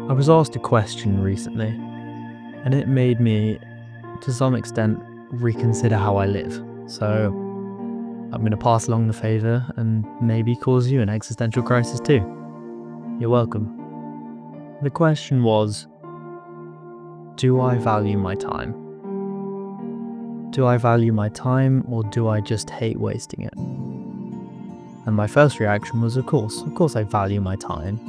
I was asked a question recently, and it made me, to some extent, reconsider how I live. So, I'm going to pass along the favour and maybe cause you an existential crisis too. You're welcome. The question was, do I value my time? Do I value my time, or do I just hate wasting it? And my first reaction was, of course I value my time.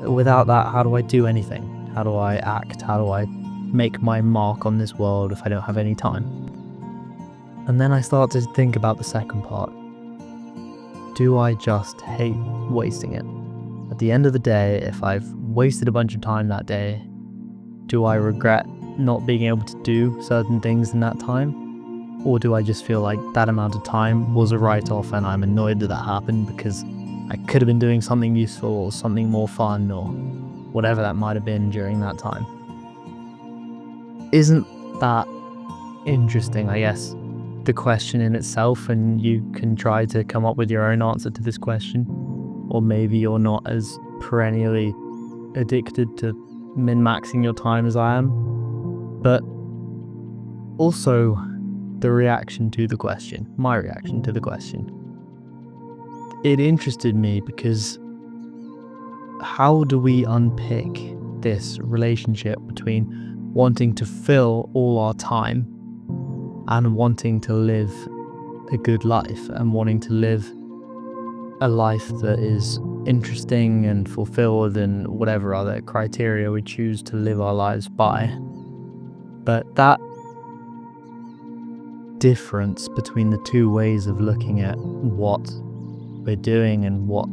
Without that, how do I do anything? How do I act? How do I make my mark on this world if I don't have any time? And then I started to think about the second part. Do I just hate wasting it? At the end of the day, if I've wasted a bunch of time that day, do I regret not being able to do certain things in that time? Or do I just feel like that amount of time was a write-off and I'm annoyed that happened because I could have been doing something useful or something more fun or whatever that might have been during that time? Isn't that interesting, I guess, the question in itself, and you can try to come up with your own answer to this question, or maybe you're not as perennially addicted to min-maxing your time as I am, but also the reaction to the question, my reaction to the question. It interested me because how do we unpick this relationship between wanting to fill all our time and wanting to live a good life and wanting to live a life that is interesting and fulfilled and whatever other criteria we choose to live our lives by? But that difference between the two ways of looking at what we're doing and what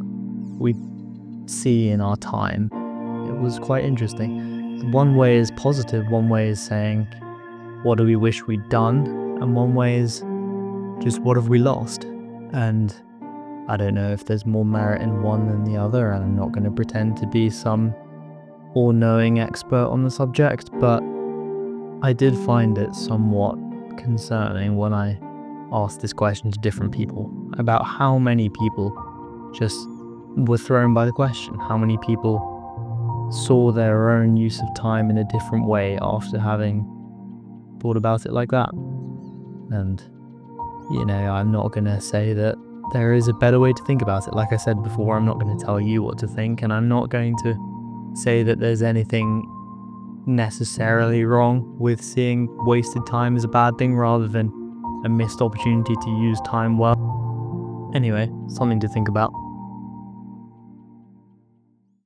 we see in our time, it was quite interesting. One way is positive, one way is saying, what do we wish we'd done? And one way is just, what have we lost? And I don't know if there's more merit in one than the other, and I'm not going to pretend to be some all-knowing expert on the subject, but I did find it somewhat concerning when I asked this question to different people about how many people just were thrown by the question. How many people saw their own use of time in a different way after having thought about it like that. And, I'm not going to say that there is a better way to think about it. Like I said before, I'm not going to tell you what to think, and I'm not going to say that there's anything necessarily wrong with seeing wasted time as a bad thing rather than a missed opportunity to use time well. Anyway, something to think about.